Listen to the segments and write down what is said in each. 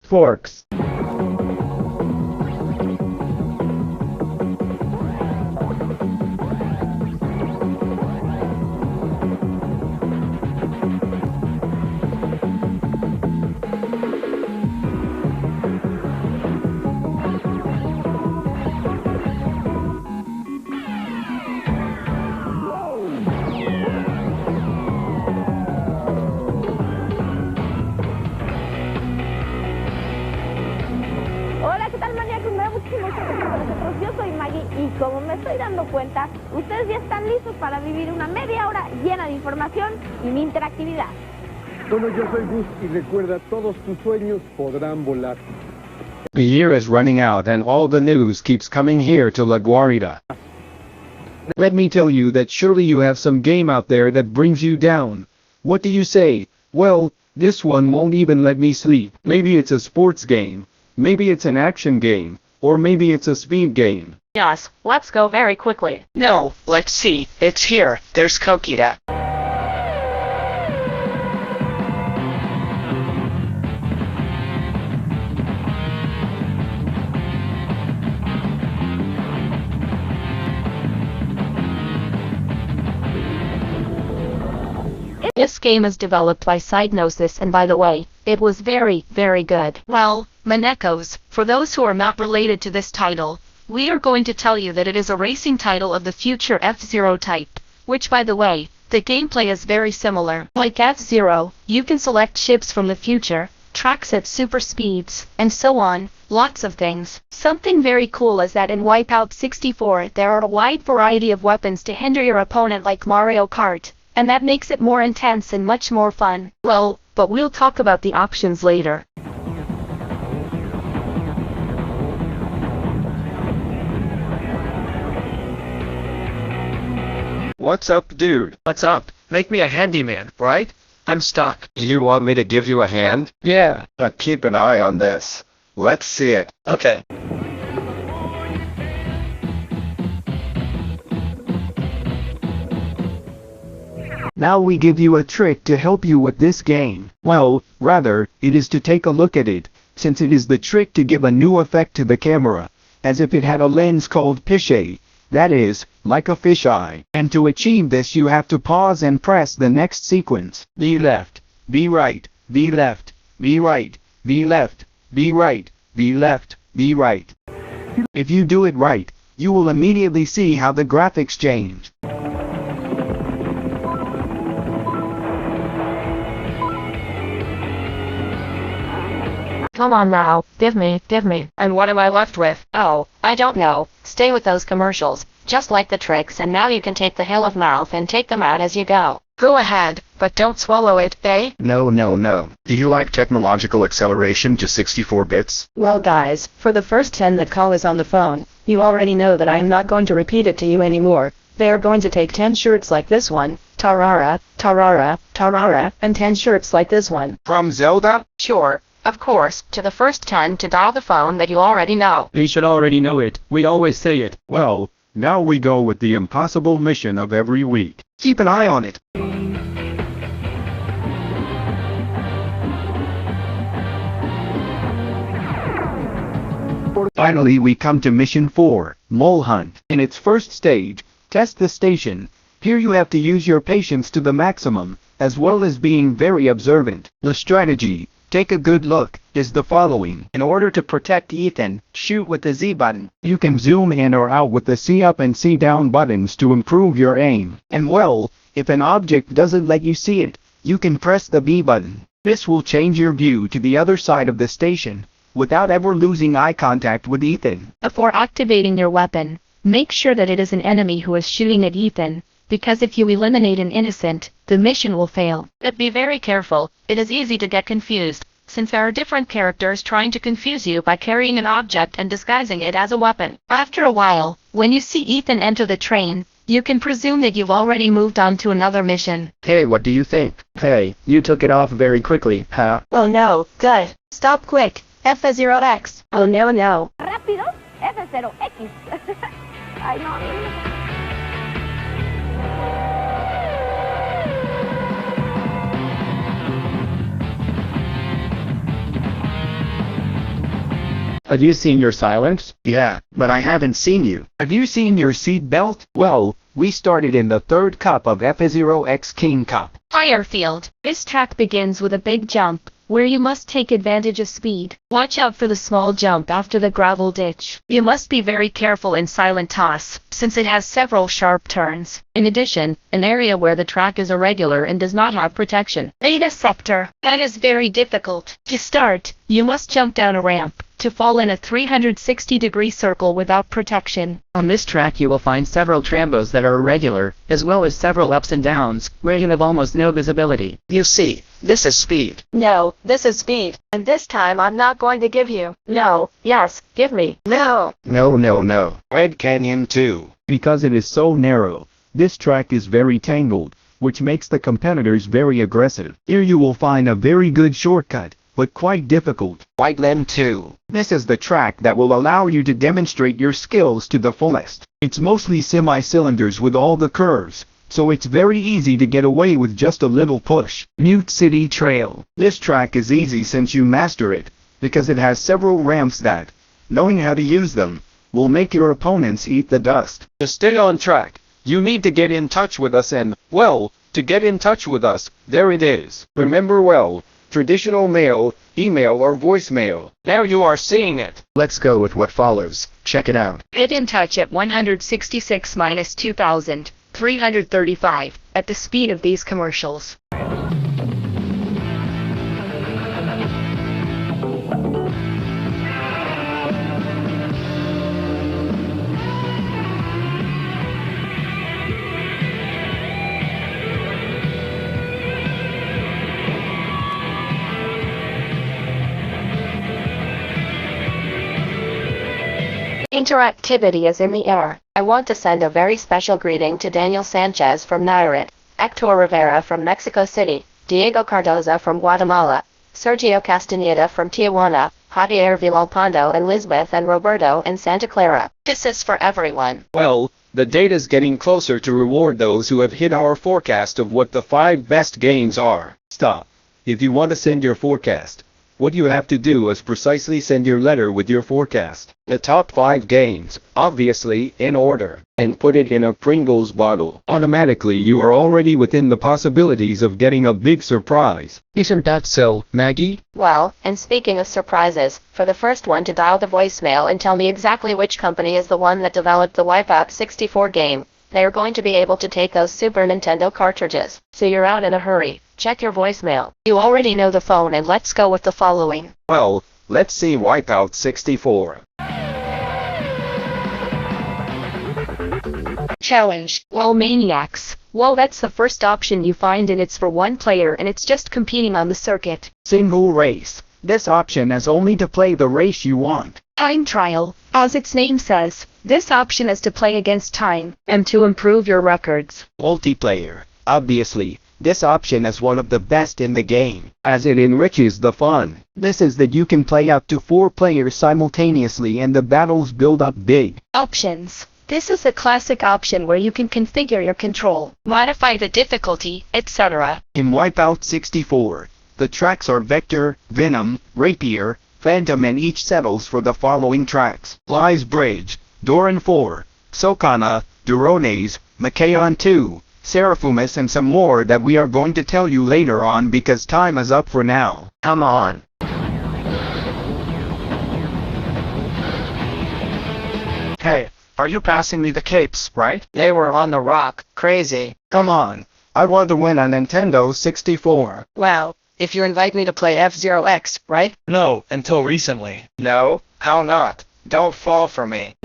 forks. Hola, ¿qué tal, maníacos? Me da muchísimo gusto estar con nosotros. Yo soy Maggie y como me estoy dando cuenta, ustedes ya están listos para vivir una media hora llena de información y de interactividad. Bueno, yo soy Gus y recuerda, todos tus sueños podrán volar. The year is running out and all the news keeps coming here to La Guarida. Let me tell you that surely you have some game out there that brings you down. What do you say? Well, this one won't even let me sleep. Maybe it's a sports game. Maybe it's an action game. Or maybe it's a speed game. Yes, let's go very quickly. No, let's see. It's here. There's Coquita. This game is developed by Sidenosis, and by the way, it was very, very good. Well, Manecos, for those who are not related to this title, we are going to tell you that it is a racing title of the future F-Zero type, which by the way, the gameplay is very similar. Like F-Zero, you can select ships from the future, tracks at super speeds, and so on, lots of things. Something very cool is that in Wipeout 64 there are a wide variety of weapons to hinder your opponent like Mario Kart, and that makes it more intense and much more fun. Well, but we'll talk about the options later. What's up, dude? What's up? Make me a handyman, right? I'm stuck. You want me to give you a hand? Yeah, but keep an eye on this. Let's see it. Okay. Now we give you a trick to help you with this game. Well, rather, it is to take a look at it, since it is the trick to give a new effect to the camera, as if it had a lens called fisheye, that is, like a fisheye. And to achieve this you have to pause and press the next sequence. Be left, be right, be left, be right, be left, be right, be left, be right. If you do it right, you will immediately see how the graphics change. Come on now, give me. And what am I left with? Oh, I don't know. Stay with those commercials, just like the tricks, and now you can take the hill of mouth and take them out as you go. Go ahead, but don't swallow it, eh? No. Do you like technological acceleration to 64 bits? Well guys, for the first 10 that call us on the phone, you already know that I am not going to repeat it to you anymore. They are going to take 10 shirts like this one, tarara, tarara, tarara, and 10 shirts like this one. From Zelda? Sure. Of course, to the first 10 to dial the phone that you already know. They should already know it. We always say it. Well, now we go with the impossible mission of every week. Keep an eye on it. Finally we come to mission 4, Mole Hunt. In its first stage, test the station. Here you have to use your patience to the maximum, as well as being very observant. The strategy, take a good look, is the following. In order to protect Ethan, shoot with the Z button. You can zoom in or out with the C up and C down buttons to improve your aim. And well, if an object doesn't let you see it, you can press the B button. This will change your view to the other side of the station, without ever losing eye contact with Ethan. Before activating your weapon, make sure that it is an enemy who is shooting at Ethan, because if you eliminate an innocent, the mission will fail. But be very careful, it is easy to get confused, since there are different characters trying to confuse you by carrying an object and disguising it as a weapon. After a while, when you see Ethan enter the train, you can presume that you've already moved on to another mission. Hey, what do you think? Hey, you took it off very quickly, huh? Oh no, good. Stop quick. F0X. Oh no. Rápido, F0X. Ay, no. Have you seen your silence? Yeah, but I haven't seen you. Have you seen your seat belt? Well, we started in the third cup of F0 X King Cup. Firefield. This track begins with a big jump, where you must take advantage of speed. Watch out for the small jump after the gravel ditch. You must be very careful in Silent Toss, since it has several sharp turns. In addition, an area where the track is irregular and does not have protection. Beta Scepter. That is very difficult. To start, you must jump down a ramp, to fall in a 360-degree circle without protection. On this track you will find several trambos that are irregular, as well as several ups and downs, where you have almost no visibility. You see, this is speed. No, this is speed. And this time I'm not going to give you. No, yes, give me. No. No. Red Canyon 2. Because it is so narrow, this track is very tangled, which makes the competitors very aggressive. Here you will find a very good shortcut, but quite difficult. White Len 2. This is the track that will allow you to demonstrate your skills to the fullest. It's mostly semi-cylinders with all the curves, so it's very easy to get away with just a little push. Mute City Trail. This track is easy since you master it, because it has several ramps that, knowing how to use them, will make your opponents eat the dust. To stay on track, you need to get in touch with us and, well, to get in touch with us, there it is. Remember well, traditional mail, email or voicemail. Now you are seeing it. Let's go with what follows. Check it out. Get in touch at 166-2335 at the speed of these commercials. Interactivity is in the air. I want to send a very special greeting to Daniel Sanchez from Nayarit, Hector Rivera from Mexico City, Diego Cardoza from Guatemala, Sergio Castaneda from Tijuana, Javier Villalpando and Lisbeth and Roberto in Santa Clara. This is for everyone. Well, the data's getting closer to reward those who have hit our forecast of what the 5 best games are. Stop. If you want to send your forecast, what you have to do is precisely send your letter with your forecast. The top 5 games, obviously, in order, and put it in a Pringles bottle. Automatically you are already within the possibilities of getting a big surprise. Isn't that so, Maggie? Well, and speaking of surprises, for the first one to dial the voicemail and tell me exactly which company is the one that developed the Wipeout 64 game, they are going to be able to take those Super Nintendo cartridges. So you're out in a hurry. Check your voicemail. You already know the phone, and let's go with the following. Well, let's see Wipeout 64. Challenge. Well, Maniacs. Well, that's the first option you find, and it's for one player, and it's just competing on the circuit. Single race. This option is only to play the race you want. Time trial. As its name says, this option is to play against time, and to improve your records. Multiplayer. Obviously, this option is one of the best in the game, as it enriches the fun. This is that you can play up to 4 players simultaneously and the battles build up big. Options. This is a classic option where you can configure your control, modify the difficulty, etc. In Wipeout 64, the tracks are Vector, Venom, Rapier, Phantom, and each settles for the following tracks: Lies Bridge, Doran 4, Socana, Durones, Macaon 2, Seraphumus, and some more that we are going to tell you later on because time is up for now. Come on. Hey, are you passing me the capes, right? They were on the rock. Crazy. Come on. I want to win a Nintendo 64. Wow. If you invite me to play F-Zero X, right? No, until recently. No, how not? Don't fall for me.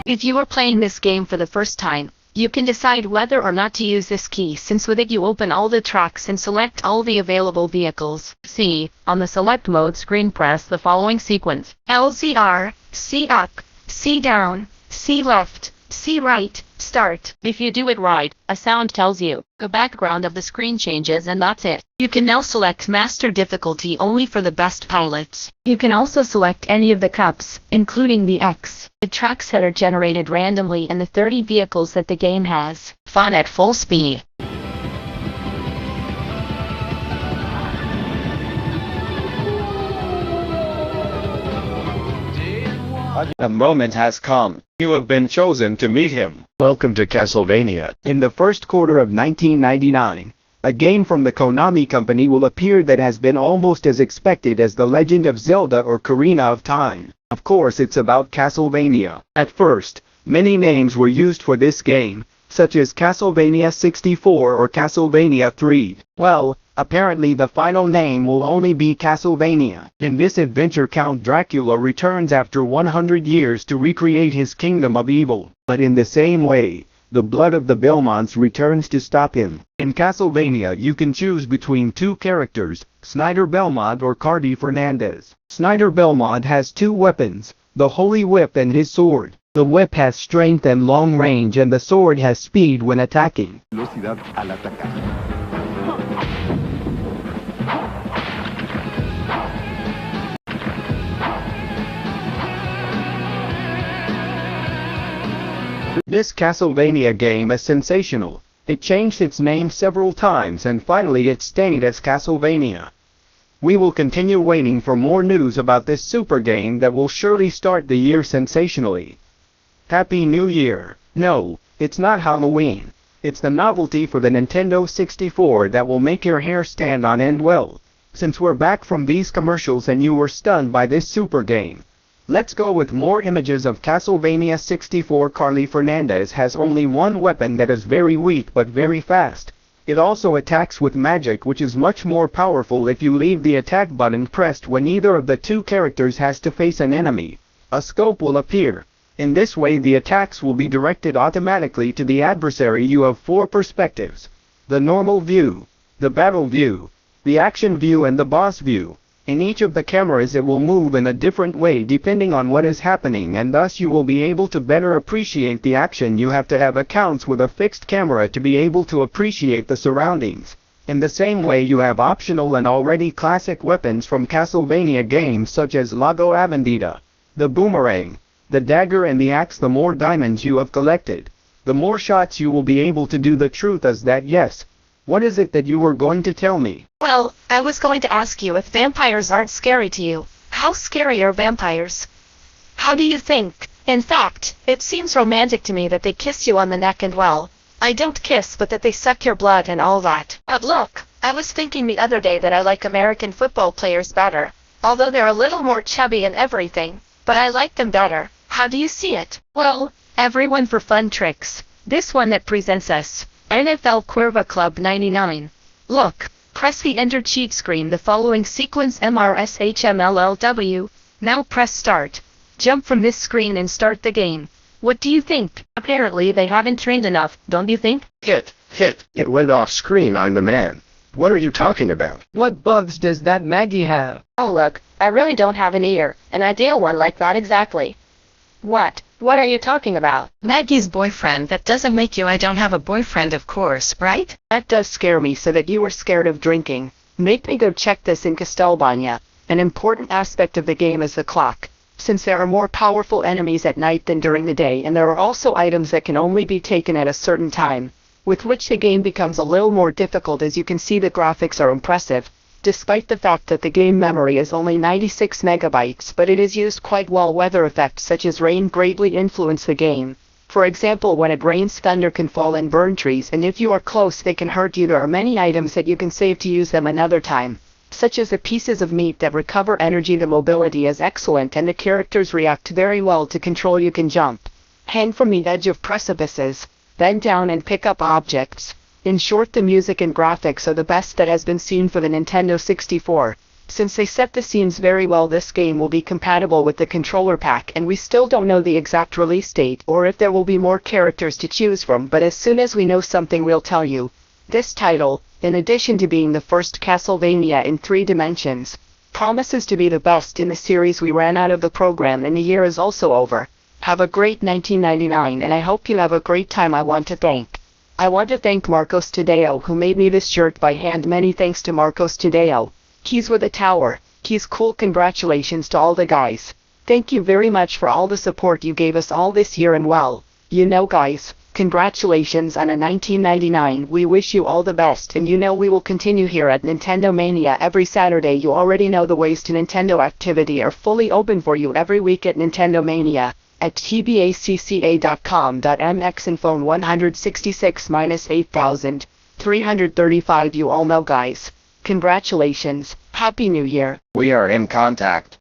If you are playing this game for the first time, you can decide whether or not to use this key, since with it you open all the tracks and select all the available vehicles. See, on the select mode screen, press the following sequence: LZR, C up, C down, C left, C right, start. If you do it right, a sound tells you. The background of the screen changes, and that's it. You can now select Master Difficulty only for the best pilots. You can also select any of the cups, including the X. The tracks that are generated randomly and the 30 vehicles that the game has. Fun at full speed. The moment has come. You have been chosen to meet him. Welcome to Castlevania. In the first quarter of 1999, a game from the Konami company will appear that has been almost as expected as The Legend of Zelda or Ocarina of Time. Of course, it's about Castlevania. At first, many names were used for this game, such as Castlevania 64 or Castlevania 3. Well, apparently the final name will only be Castlevania. In this adventure, Count Dracula returns after 100 years to recreate his kingdom of evil. But in the same way, the blood of the Belmonts returns to stop him. In Castlevania, you can choose between two characters, Snyder Belmont or Cardy Fernandez. Snyder Belmont has two weapons, the Holy Whip and his sword. The whip has strength and long range, and the sword has speed when attacking. Velocidad al atacar. This Castlevania game is sensational. It changed its name several times and finally it stayed as Castlevania. We will continue waiting for more news about this super game that will surely start the year sensationally. Happy New Year! No, it's not Halloween. It's the novelty for the Nintendo 64 that will make your hair stand on end. Well, since we're back from these commercials and you were stunned by this super game, let's go with more images of Castlevania 64. Carly Fernandez has only one weapon that is very weak but very fast. It also attacks with magic, which is much more powerful if you leave the attack button pressed when either of the two characters has to face an enemy. A scope will appear. In this way the attacks will be directed automatically to the adversary. You have four perspectives: the normal view, the battle view, the action view and the boss view. In each of the cameras it will move in a different way depending on what is happening, and thus you will be able to better appreciate the action. You have to have accounts with a fixed camera to be able to appreciate the surroundings. In the same way you have optional and already classic weapons from Castlevania games such as Lago Avendita, the boomerang, the dagger and the axe. The more diamonds you have collected, the more shots you will be able to do. The truth is that yes. What is it that you were going to tell me? Well, I was going to ask you if vampires aren't scary to you. How scary are vampires? How do you think? In fact, it seems romantic to me that they kiss you on the neck and well, I don't kiss but that they suck your blood and all that. But look, I was thinking the other day that I like American football players better, although they're a little more chubby and everything, but I like them better. How do you see it? Well, everyone for fun tricks. This one that presents us, NFL Curva Club 99. Look, press the enter cheat screen. The following sequence MRSHMLLW. Now press start. Jump from this screen and start the game. What do you think? Apparently they haven't trained enough, don't you think? Hit. It went off screen on the man. What are you talking about? What bugs does that Maggie have? Oh look, I really don't have an ear, an ideal one like that exactly. What? What are you talking about? Maggie's boyfriend. That doesn't make you. I don't have a boyfriend, of course, right? That does scare me, so that you were scared of drinking. Make me go check this in Castlevania. An important aspect of the game is the clock, since there are more powerful enemies at night than during the day, and there are also items that can only be taken at a certain time, with which the game becomes a little more difficult. As you can see, the graphics are impressive, despite the fact that the game memory is only 96 megabytes, but it is used quite well. Weather effects such as rain greatly influence the game. For example, when it rains, thunder can fall and burn trees, and if you are close they can hurt you. There are many items that you can save to use them another time, such as the pieces of meat that recover energy. The mobility is excellent and the characters react very well to control. You can jump, hang from the edge of precipices, bend down and pick up objects. In short, the music and graphics are the best that has been seen for the Nintendo 64. Since they set the scenes very well, this game will be compatible with the controller pack, and we still don't know the exact release date or if there will be more characters to choose from, but as soon as we know something we'll tell you. This title, in addition to being the first Castlevania in 3 dimensions, promises to be the best in the series. We ran out of the program and the year is also over. Have a great 1999 and I hope you have a great time. I want to thank Marcos Tadeo, who made me this shirt by hand. Many thanks to Marcos Tadeo. Keys with a tower. Keys cool. Congratulations to all the guys. Thank you very much for all the support you gave us all this year, and well, you know guys, Congratulations on a 1999. We wish you all the best, and you know we will continue here at Nintendo Mania every Saturday. You already know the ways to Nintendo activity are fully open for you every week at Nintendo Mania at tbacca.com.mx and phone 166-8335. You all know, guys. Congratulations. Happy New Year. We are in contact.